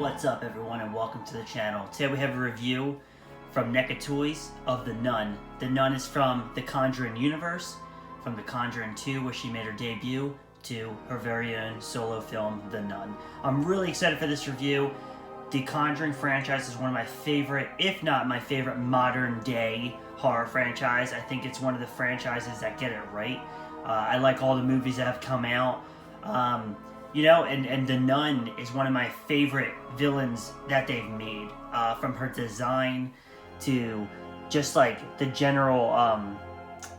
What's up, everyone, and welcome to the channel. Today we have a review from Neca Toys of The Nun. The Nun is from the Conjuring universe, from The Conjuring 2, where she made her debut, to her very own solo film, The Nun. I'm really excited for this review. The Conjuring franchise is one of my favorite, if not my favorite, modern day horror franchise. I think it's one of the franchises that get it right. I like all the movies that have come out. And The Nun is one of my favorite villains that they've made. From her design to just like the general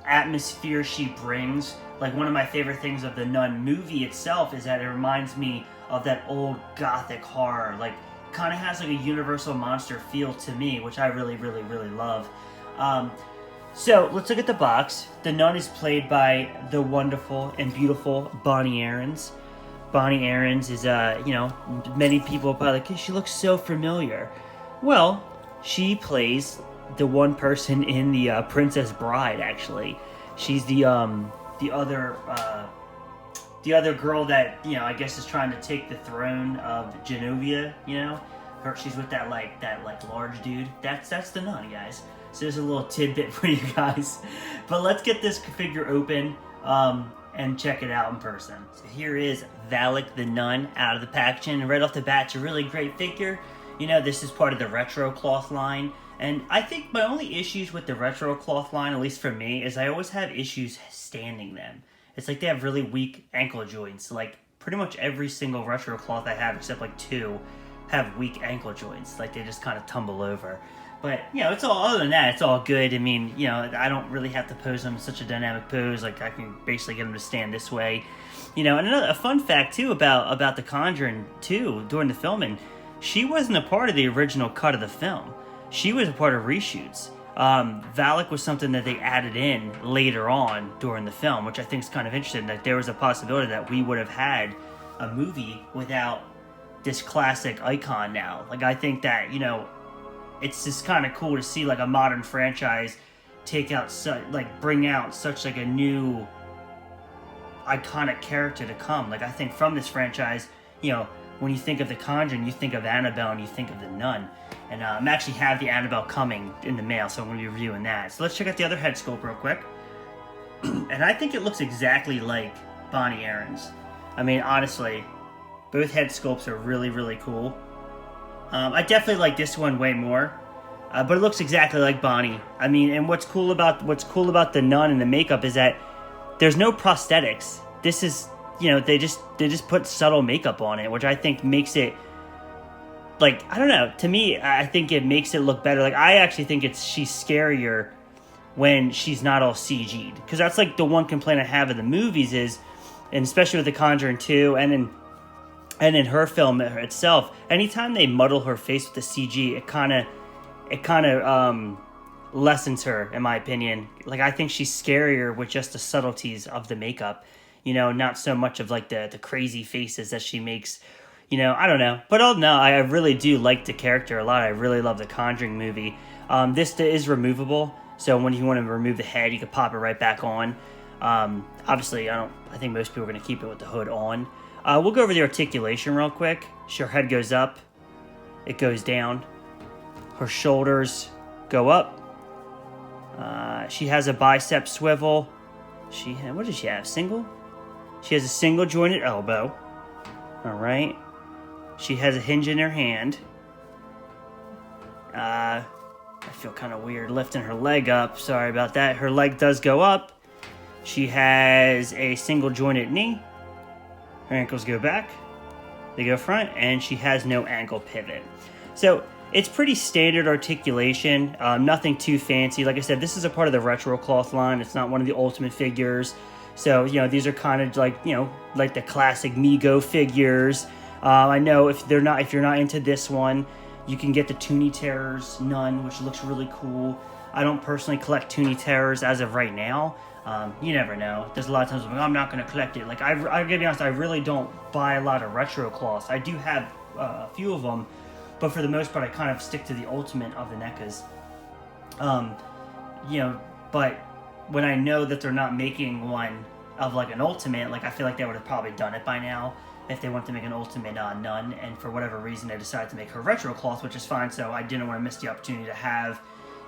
atmosphere she brings. Like, one of my favorite things of The Nun movie itself is that it reminds me of that old gothic horror. Like, kind of has like a Universal monster feel to me, which I really love. So let's look at the box. The Nun is played by the wonderful and beautiful Bonnie Aarons. Bonnie Aarons is, many people are probably like, she looks so familiar. Well, she plays the one person in the Princess Bride, actually. She's the other girl that, I guess is trying to take the throne of Genovia, she's with that large dude. That's the Nun, guys. So there's a little tidbit for you guys. But let's get this figure open and check it out in person. So here is Valak the Nun out of the packaging. And right off the bat, it's a really great figure. This is part of the retro cloth line. And I think my only issues with the retro cloth line, at least for me, is I always have issues standing them. It's like they have really weak ankle joints. Like, pretty much every single retro cloth I have, except like two, have weak ankle joints. Like, they just kind of tumble over. But, it's all, other than that, it's all good. I mean, I don't really have to pose them in such a dynamic pose. Like, I can basically get them to stand this way. And a fun fact, too, about The Conjuring 2, during the filming, she wasn't a part of the original cut of the film. She was a part of reshoots. Valak was something that they added in later on during the film, which I think is kind of interesting. That there was a possibility that we would have had a movie without this classic icon now. Like, I think that, it's just kind of cool to see like a modern franchise bring out such like a new iconic character to come. Like, I think from this franchise, when you think of The Conjuring, you think of Annabelle and you think of The Nun. And I actually have the Annabelle coming in the mail, so I'm going to be reviewing that. So let's check out the other head sculpt real quick. And I think it looks exactly like Bonnie Aarons. I mean, honestly, both head sculpts are really cool. I definitely like this one way more, but it looks exactly like Bonnie. I mean, and what's cool about The Nun and the makeup is that there's no prosthetics. This is, they just put subtle makeup on it, which I think makes it, like, I don't know. To me, I think it makes it look better. Like, I actually think she's scarier when she's not all CG'd, because that's like the one complaint I have of the movies is, and especially with The Conjuring 2 and in her film itself, anytime they muddle her face with the CG, it kind of lessens her, in my opinion. Like, I think she's scarier with just the subtleties of the makeup, not so much of like the crazy faces that she makes. I don't know. But no, I really do like the character a lot. I really love the Conjuring movie. This is removable, so when you want to remove the head, you can pop it right back on. Obviously, I think most people are going to keep it with the hood on. We'll go over the articulation real quick. Her head goes up. It goes down. Her shoulders go up. She has a bicep swivel. What does she have? Single? She has a single jointed elbow. All right. She has a hinge in her hand. I feel kind of weird lifting her leg up. Sorry about that. Her leg does go up. She has a single jointed knee. Her ankles go back, they go front, and she has no ankle pivot. So it's pretty standard articulation, nothing too fancy. Like I said, this is a part of the retro cloth line. It's not one of the Ultimate figures. So, these are kind of like, like the classic Mego figures. I know if you're not into this one, you can get the Toonie Terrors Nun, which looks really cool. I don't personally collect Toonie Terrors as of right now. You never know. There's a lot of times I'm not going to collect it. Like, I gotta be honest, I really don't buy a lot of retro cloths. I do have a few of them, but for the most part, I kind of stick to the Ultimate of the NECAs. But when I know that they're not making one of like an Ultimate, like, I feel like they would have probably done it by now. if they want to make an ultimate nun, and for whatever reason they decided to make her retro cloth, which is fine. So I didn't want to miss the opportunity to have,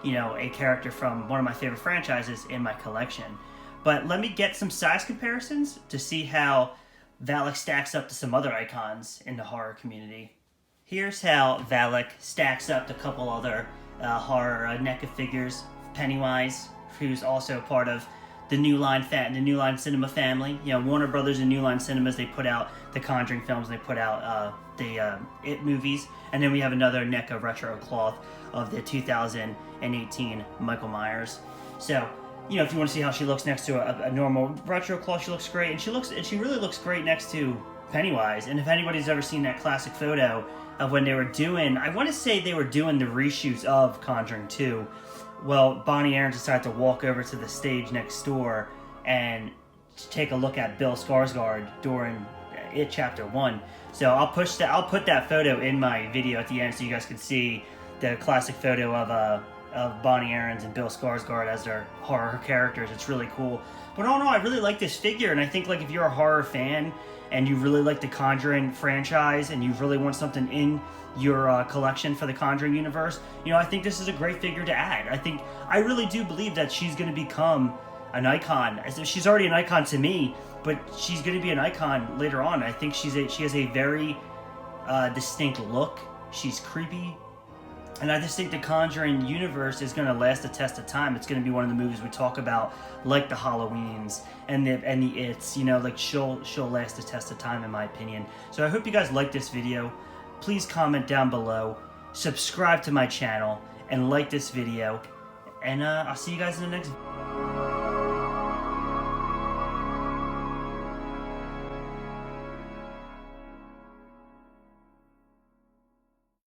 you know, a character from one of my favorite franchises in my collection. But let me get some size comparisons to see how Valak stacks up to some other icons in the horror community. Here's how Valak stacks up to a couple other horror NECA figures. Pennywise, who's also part of the New Line Cinema family. You know, Warner Brothers and New Line Cinemas, they put out the Conjuring films, they put out the It movies, and then we have another NECA retro cloth of the 2018 Michael Myers. So, you know, if you want to see how she looks next to a normal retro cloth, she looks great, and she really looks great next to Pennywise. And if anybody's ever seen that classic photo of when they were doing, I want to say they were doing the reshoots of Conjuring 2. Well, Bonnie Aarons decided to walk over to the stage next door and take a look at Bill Skarsgård during It Chapter 1. So I'll put that photo in my video at the end so you guys can see the classic photo of Bonnie Aarons and Bill Skarsgård as their horror characters. It's really cool. But all in all, I really like this figure, and I think, like, if you're a horror fan and you really like the Conjuring franchise and you really want something in your collection for the Conjuring universe, you know, I think this is a great figure to add. I really do believe that she's going to become an icon. She's already an icon to me, but she's going to be an icon later on. I think she has a very distinct look. She's creepy. And I just think the Conjuring universe is going to last the test of time. It's going to be one of the movies we talk about, like the Halloweens and the It's. You know, like she'll last the test of time, in my opinion. So I hope you guys like this video. Please comment down below, subscribe to my channel, and like this video. And I'll see you guys in the next video.